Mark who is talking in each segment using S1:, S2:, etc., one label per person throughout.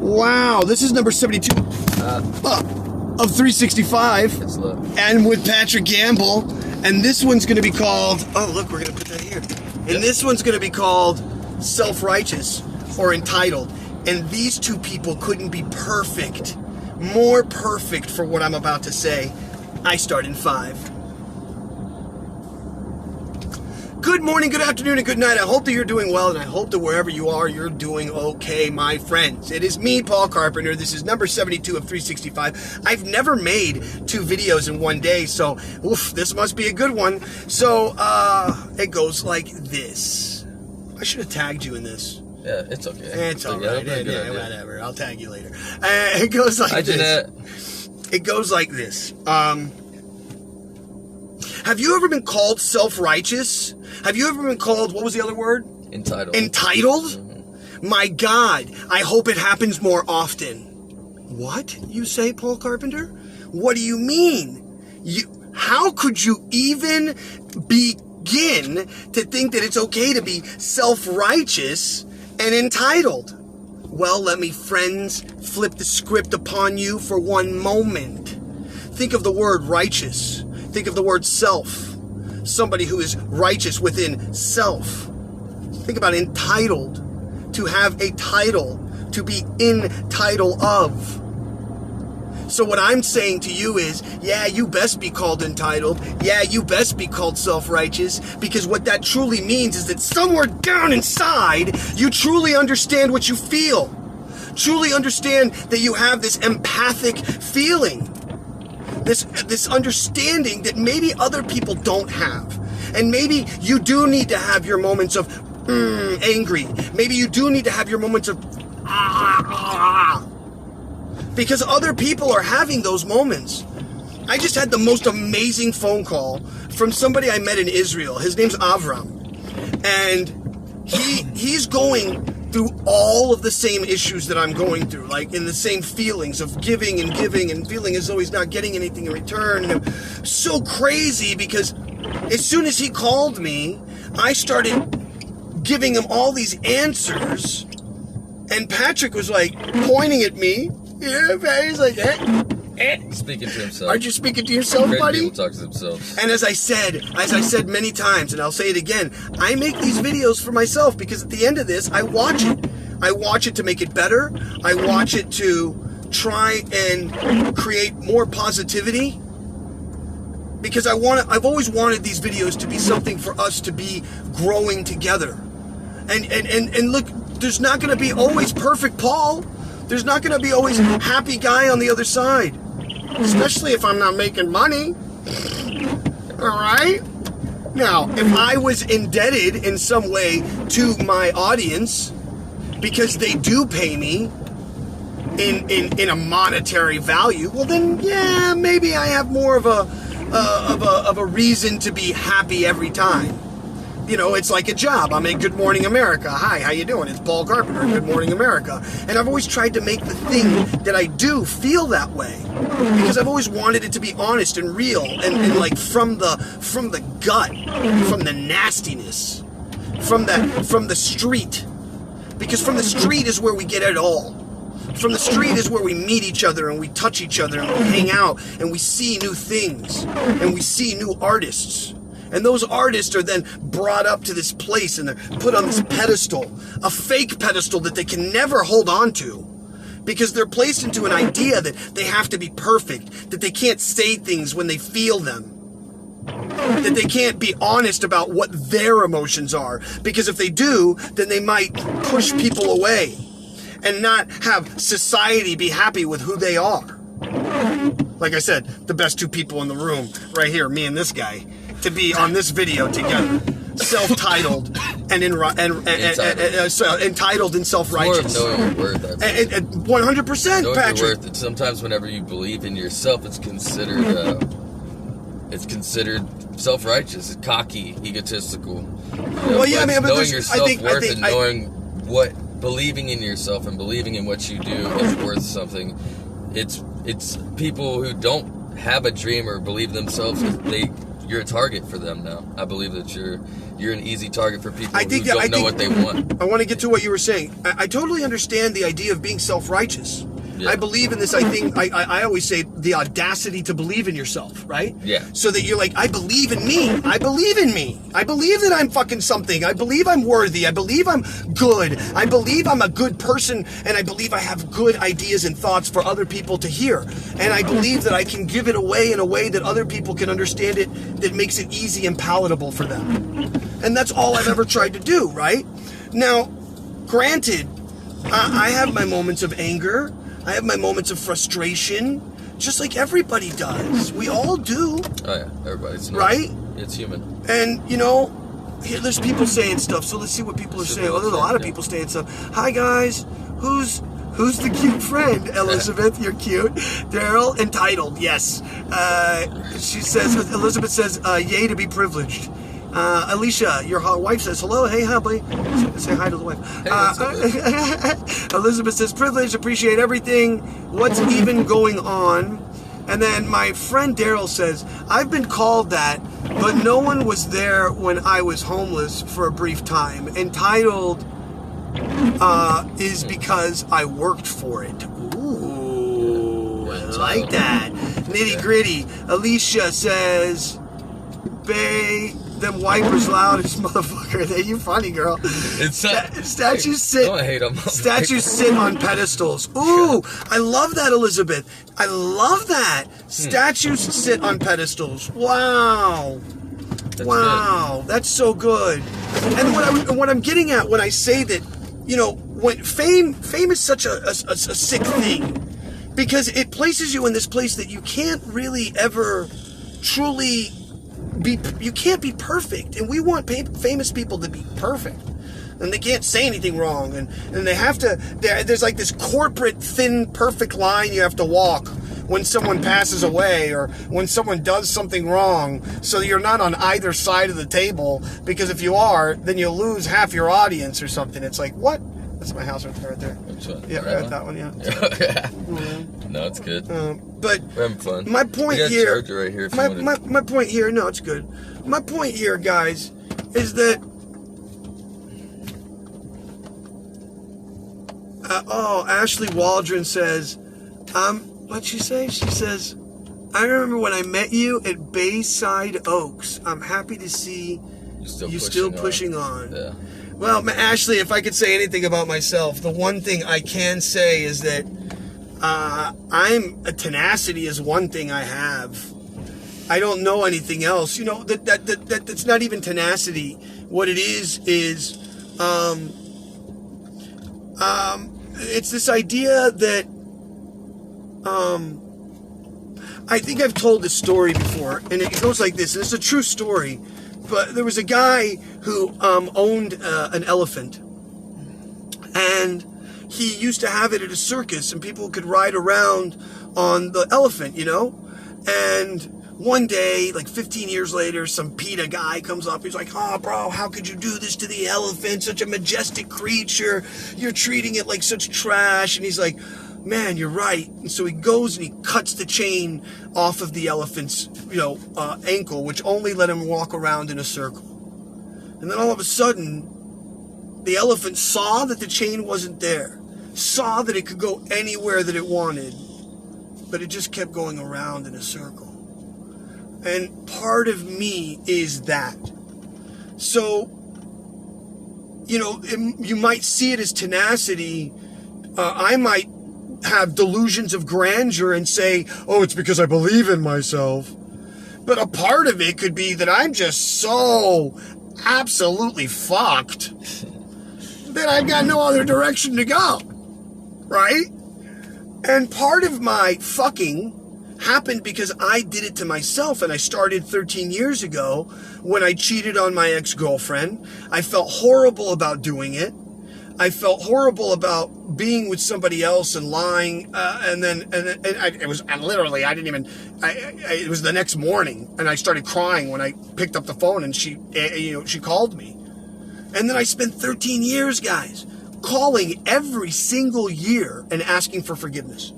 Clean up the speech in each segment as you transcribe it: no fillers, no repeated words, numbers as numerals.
S1: Wow, this is number 72 of 365.
S2: It's low.
S1: And with Patrick Gamble. And this one's going to be called, oh, look, we're going to put that here. And this one's going to be called Self-Righteous or Entitled. And these two people couldn't be perfect, more perfect for what I'm about to say. I start in 5. Good morning, good afternoon, and good night. I hope that you're doing well, and I hope that wherever you are, you're doing okay, my friends. It is me, Paul Carpenter. This is number 72 of 365. I've never made 2 videos in one day, so this must be a good one. So, it goes like this. I should have tagged you in this.
S2: Yeah, it's okay.
S1: It's all right. Yeah, whatever. I'll tag you later. It goes like this.
S2: Jeanette.
S1: It goes like this. Have you ever been called self-righteous? Have you ever been called, what was the other word?
S2: Entitled.
S1: Entitled?
S2: Mm-hmm.
S1: My God, I hope it happens more often. What, you say, Paul Carpenter? What do you mean? How could you even begin to think that it's okay to be self-righteous and entitled? Well, let me, friends, flip the script upon you for one moment. Think of the word righteous. Think of the word self. Somebody who is righteous within self. Think about entitled. To have a title. To be in title of. So what I'm saying to you is, yeah, you best be called entitled. Yeah, you best be called self-righteous. Because what that truly means is that somewhere down inside, you truly understand what you feel. Truly understand that you have this empathic feeling. This understanding that maybe other people don't have. And maybe you do need to have your moments of angry. Maybe you do need to have your moments of because other people are having those moments. I just had the most amazing phone call from somebody I met in Israel. His name's Avram. And he's going through all of the same issues that I'm going through, like in the same feelings of giving and feeling as though he's not getting anything in return. And I'm so crazy because as soon as he called me, I started giving him all these answers, and Patrick was like pointing at me. Yeah, he's like,
S2: Speaking to himself.
S1: Aren't you speaking to yourself,
S2: Great
S1: buddy?
S2: people talk to themselves.
S1: And as I said many times, and I'll say it again, I make these videos for myself because at the end of this, I watch it. I watch it to make it better. I watch it to try and create more positivity. Because I've always wanted these videos to be something for us to be growing together. And look, there's not going to be always perfect Paul. There's not going to be always a happy guy on the other side. Especially if I'm not making money. Alright? Now, if I was indebted in some way to my audience, because they do pay me in a monetary value, well then, yeah, maybe I have more of a reason to be happy every time. You know, it's like a job. I'm in Good Morning America. Hi, how you doing? It's Paul Carpenter, Good Morning America. And I've always tried to make the thing that I do feel that way. Because I've always wanted it to be honest and real and like from the gut, from the nastiness, from the street. Because from the street is where we get it all. From the street is where we meet each other and we touch each other and we hang out and we see new things and we see new artists. And those artists are then brought up to this place and they're put on this pedestal, a fake pedestal that they can never hold on to because they're placed into an idea that they have to be perfect, that they can't say things when they feel them, that they can't be honest about what their emotions are because if they do, then they might push people away and not have society be happy with who they are. Like I said, the best 2 people in the room right here, me and this guy, to be on this video together, self-titled and entitled and self-righteous.
S2: More of knowing your worth.
S1: 100%,
S2: knowing
S1: Patrick.
S2: your worth. Sometimes whenever you believe in yourself, it's considered self-righteous, cocky, egotistical. You know,
S1: well, yeah, I mean, but
S2: knowing your self-worth and knowing what believing in yourself and believing in what you do is worth something. It's people who don't have a dream or believe themselves, they you're a target for them now. I believe that you're an easy target for people who
S1: think
S2: don't know what they want.
S1: I want to get to what you were saying. I totally understand the idea of being self-righteous.
S2: Yeah.
S1: I believe in this. I always say the audacity to believe in yourself, right?
S2: Yeah.
S1: So that you're like, I believe in me. I believe in me. I believe that I'm fucking something. I believe I'm worthy. I believe I'm good. I believe I'm a good person, and I believe I have good ideas and thoughts for other people to hear. And I believe that I can give it away in a way that other people can understand it, that makes it easy and palatable for them. And that's all I've ever tried to do, right? Now, granted, I have my moments of anger. I have my moments of frustration, just like everybody does. We all do.
S2: Oh yeah, everybody's
S1: right.
S2: It's human.
S1: And here there's people saying stuff. So let's see what people are saying. Well, there's a lot of people saying stuff. Hi guys, who's the cute friend? Elizabeth, you're cute. Daryl, entitled. Yes. She says. Elizabeth says, "Yay to be privileged." Alicia, your wife says hello. Hey, hubby. Say hi to the wife.
S2: Hey,
S1: Elizabeth says privilege, appreciate everything. What's even going on? And then my friend Daryl says, I've been called that, but no one was there when I was homeless for a brief time. Entitled is because I worked for it. Ooh, I like that. Nitty gritty. Alicia says, Bay, them wipers loud as motherfucker. You funny, girl. Statues sit.
S2: Don't hate 'em.
S1: Statues sit on pedestals. Ooh, I love that, Elizabeth. I love that. Statues sit on pedestals. Wow. Wow, good. That's so good. And what I'm getting at when I say that, when fame is such a sick thing, because it places you in this place that you can't really ever truly you can't be perfect, and we want famous people to be perfect, and they can't say anything wrong, and they have to. There's like this corporate thin perfect line you have to walk when someone passes away or when someone does something wrong, so you're not on either side of the table, because if you are, then you'll lose half your audience or something. It's like, what? That's my house right there.
S2: Which one?
S1: Yeah, right at that one. Yeah.
S2: No, it's good.
S1: But
S2: we're having fun.
S1: My point
S2: we got
S1: here.
S2: A charger right here. If you
S1: my point here. No, it's good. My point here, guys, is that. Ashley Waldron says, what'd she say? She says, I remember when I met you at Bayside Oaks. I'm happy to see you still pushing on.
S2: Yeah.
S1: Well, Ashley, if I could say anything about myself, the one thing I can say is that tenacity is one thing I have. I don't know anything else. That's not even tenacity. What it is it's this idea that I think I've told this story before, and it goes like this, and it's a true story. But there was a guy who owned an elephant, and he used to have it at a circus, and people could ride around on the elephant, And one day, like 15 years later, some PETA guy comes up. He's like, oh, bro, how could you do this to the elephant? Such a majestic creature. You're treating it like such trash. And he's like, man, you're right. And so he goes and he cuts the chain off of the elephant's, ankle, which only let him walk around in a circle. And then all of a sudden, the elephant saw that the chain wasn't there, saw that it could go anywhere that it wanted, but it just kept going around in a circle. And part of me is that. So, you might see it as tenacity. I might have delusions of grandeur and say, oh, it's because I believe in myself. But a part of it could be that I'm just so absolutely fucked that I've got no other direction to go. Right? And part of my fucking happened because I did it to myself, and I started 13 years ago when I cheated on my ex-girlfriend. I felt horrible about doing it. I felt horrible about being with somebody else and lying, it was the next morning, and I started crying when I picked up the phone, and she called me. And then I spent 13 years, guys, calling every single year and asking for forgiveness.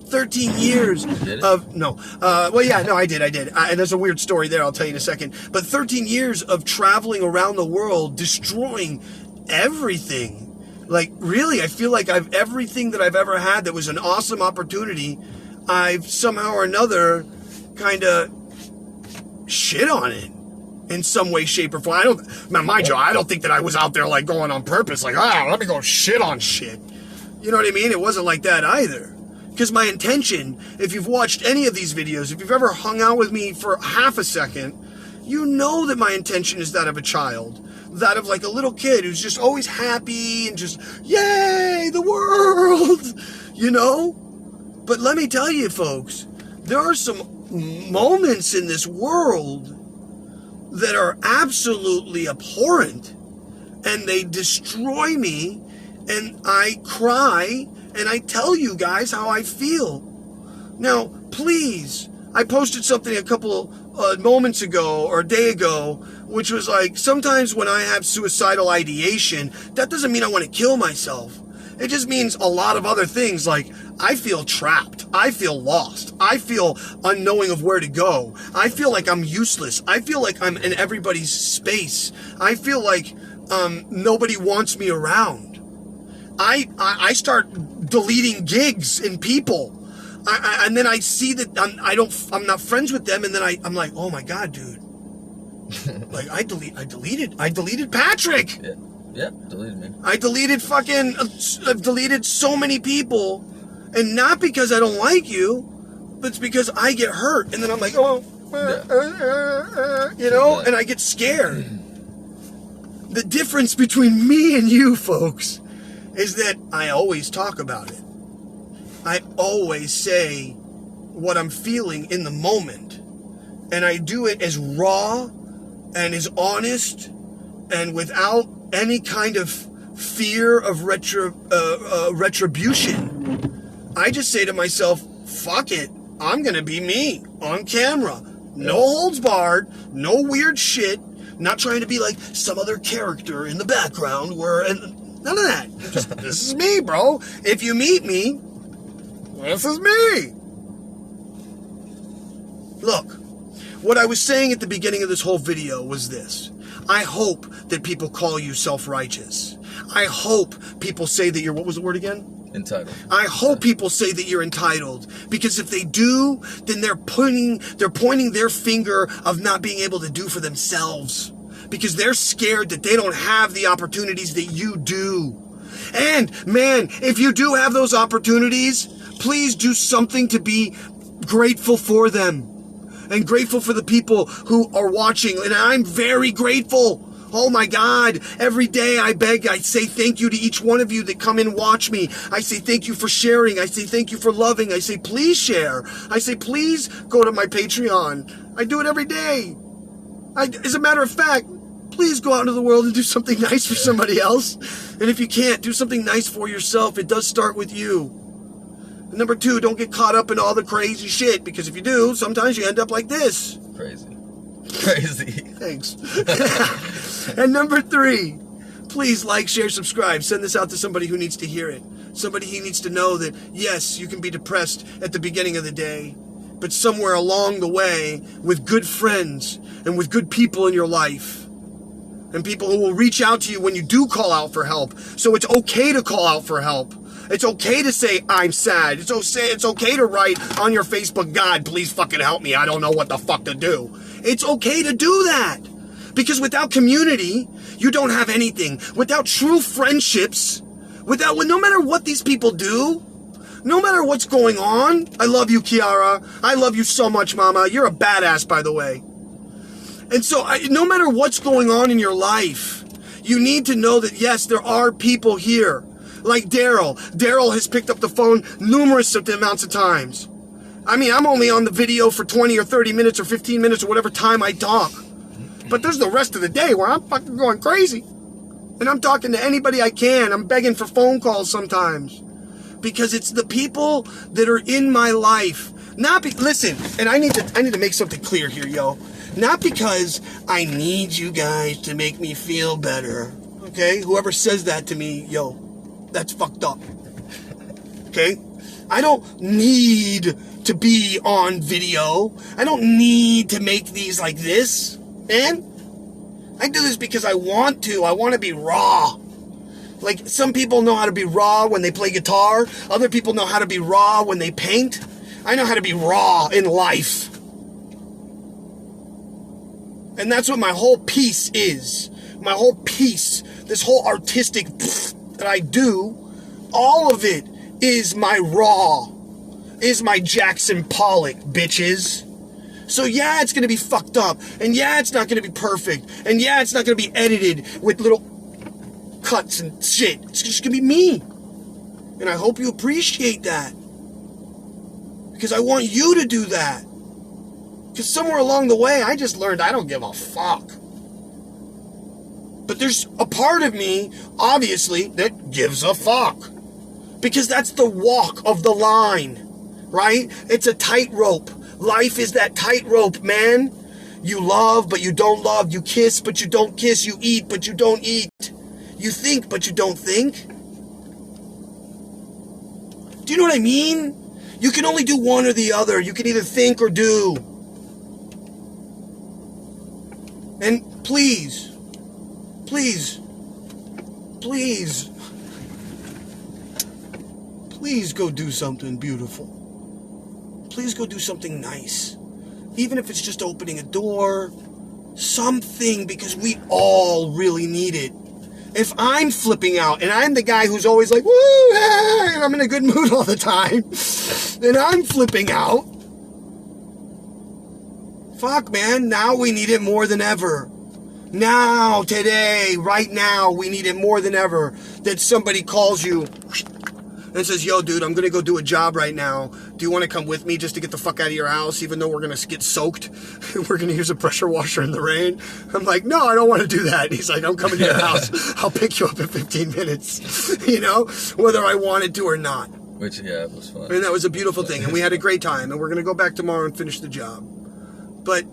S1: 13 years
S2: Did it?
S1: of no. Well, yeah, no, I did. And there's a weird story there. I'll tell you in a second. But 13 years of traveling around the world, destroying everything. Like, really, I feel like everything that I've ever had that was an awesome opportunity, I've somehow or another kind of shit on it in some way, shape, or form. Mind you, I don't think that I was out there like going on purpose, like, let me go shit on shit. You know what I mean? It wasn't like that either. Because my intention, if you've watched any of these videos, if you've ever hung out with me for half a second, you know that my intention is that of a child. That of like a little kid who's just always happy and just, yay, the world, you know? But let me tell you, folks, there are some moments in this world that are absolutely abhorrent, and they destroy me, and I cry, and I tell you guys how I feel. Now, please, I posted something a couple moments ago or a day ago, which was like, sometimes when I have suicidal ideation, that doesn't mean I want to kill myself. It just means a lot of other things, like I feel trapped, I feel lost, I feel unknowing of where to go, I feel like I'm useless, I feel like I'm in everybody's space, I feel like nobody wants me around. I start deleting gigs and people. And then I see that I'm not friends with them, and then I'm like, oh my god, dude. Like I deleted Patrick.
S2: Yeah, deleted me.
S1: I've deleted so many people, and not because I don't like you, but it's because I get hurt, and then I'm like, you know, and I get scared. The difference between me and you, folks, is that I always talk about it. I always say what I'm feeling in the moment, and I do it as raw and as honest and without any kind of fear of retribution. I just say to myself, fuck it, I'm gonna be me on camera. No holds barred, no weird shit, not trying to be like some other character in the background none of that. Just, this is me, bro. If you meet me, this is me. Look, what I was saying at the beginning of this whole video was this. I hope that people call you self-righteous. I hope people say that you're, what was the word again?
S2: Entitled.
S1: I hope people say that you're entitled, because if they do, then they're pointing their finger of not being able to do for themselves, because they're scared that they don't have the opportunities that you do. And man, if you do have those opportunities, please do something to be grateful for them. And grateful for the people who are watching. And I'm very grateful. Oh my God. Every day I say thank you to each one of you that come and watch me. I say thank you for sharing. I say thank you for loving. I say please share. I say please go to my Patreon. I do it every day. As a matter of fact, please go out into the world and do something nice for somebody else. And if you can't, do something nice for yourself. It does start with you. And number 2, don't get caught up in all the crazy shit, because if you do, sometimes you end up like this.
S2: Crazy.
S1: Thanks. And number 3, please like, share, subscribe. Send this out to somebody who needs to hear it. Somebody who needs to know that, yes, you can be depressed at the beginning of the day, but somewhere along the way, with good friends and with good people in your life, and people who will reach out to you when you do call out for help. So it's okay to call out for help. It's okay to say, I'm sad. It's okay to write on your Facebook, God, please fucking help me. I don't know what the fuck to do. It's okay to do that. Because without community, you don't have anything. Without true friendships, no matter what these people do, no matter what's going on, I love you, Kiara. I love you so much, Mama. You're a badass, by the way. And so, no matter what's going on in your life, you need to know that, yes, there are people here. Like Daryl. Daryl has picked up the phone numerous amounts of times. I mean, I'm only on the video for 20 or 30 minutes or 15 minutes or whatever time I talk. But there's the rest of the day where I'm fucking going crazy. And I'm talking to anybody I can. I'm begging for phone calls sometimes. Because it's the people that are in my life. Listen, and I need to make something clear here, yo. Not because I need you guys to make me feel better. Okay? Whoever says that to me, yo, that's fucked up. Okay? I don't need to be on video. I don't need to make these like this, man. I do this because I want to. I want to be raw. Like, some people know how to be raw when they play guitar. Other people know how to be raw when they paint. I know how to be raw in life. And that's what my whole piece is. My whole piece, this whole artistic that I do, all of it is my raw, is my Jackson Pollock, bitches. So yeah, it's going to be fucked up. And yeah, it's not going to be perfect. And yeah, it's not going to be edited with little cuts and shit. It's just going to be me. And I hope you appreciate that. Because I want you to do that. Because somewhere along the way, I just learned I don't give a fuck. But there's a part of me, obviously, that gives a fuck. Because that's the walk of the line, right? It's a tightrope. Life is that tightrope, man. You love, but you don't love. You kiss, but you don't kiss. You eat, but you don't eat. You think, but you don't think. Do you know what I mean? You can only do one or the other. You can either think or do. And please, please, please, please go do something beautiful. Please go do something nice. Even if it's just opening a door, something, because we all really need it. If I'm flipping out, and I'm the guy who's always like, woo, hey, I'm in a good mood all the time, and I'm flipping out, fuck, man, now we need it more than ever. Now, today, right now, we need it more than ever. That somebody calls you and says, yo, dude, I'm going to go do a job right now. Do you want to come with me just to get the fuck out of your house, even though we're going to get soaked? We're going to use a pressure washer in the rain. I'm like, no, I don't want to do that. He's like, I'm coming to your house. I'll pick you up in 15 minutes, you know, whether I wanted to or not.
S2: Which, yeah, it was fun.
S1: And that was a beautiful thing. And we had a great time. And we're going to go back tomorrow and finish the job. But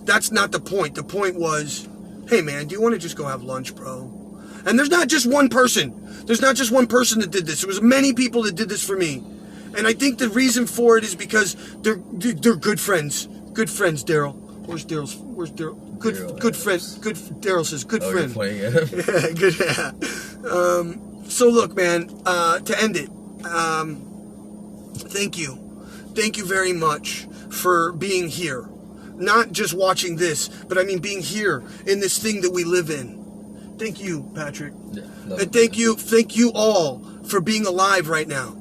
S1: that's not the point. The point was, hey, man, do you want to just go have lunch, bro? And there's not just one person. There's not just one person that did this. There was many people that did this for me. And I think the reason for it is because they're good friends. Good friends, Daryl. Where's Daryl? Good friends. Good. Daryl says good friend.
S2: You're playing it.
S1: Yeah, good. Yeah. So look, man. To end it, thank you. Thank you very much for being here. Not just watching this, but I mean being here in this thing that we live in. Thank you, Patrick.
S2: Yeah,
S1: and thank you all for being alive right now.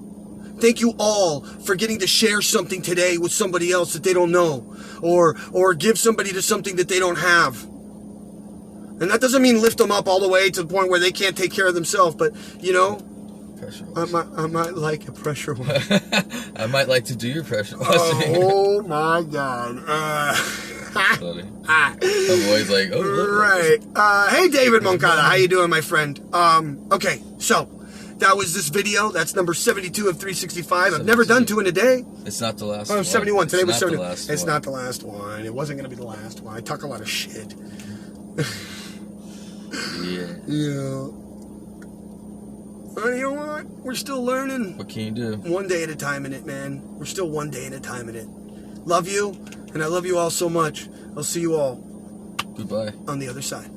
S1: Thank you all for getting to share something today with somebody else that they don't know, or give somebody to something that they don't have. And that doesn't mean lift them up all the way to the point where they can't take care of themselves, but you know, I might like a pressure wash.
S2: I might like to do your pressure washing.
S1: Oh my God.
S2: Funny. I'm always like, oh, look.
S1: Right. Hey, David Moncada. How you doing, my friend? Okay, so that was this video. That's number 72 of 365. I've never done 2 in a day.
S2: It's not the last
S1: one. 71. Today was 71. It's
S2: one.
S1: not the last one. It wasn't going to be the last one. I talk a lot of shit.
S2: Yeah.
S1: Yeah. But you know what? We're still learning.
S2: What can you do?
S1: One day at a time in it, man. We're still one day at a time in it. Love you, and I love you all so much. I'll see you all
S2: Goodbye.
S1: on the other side.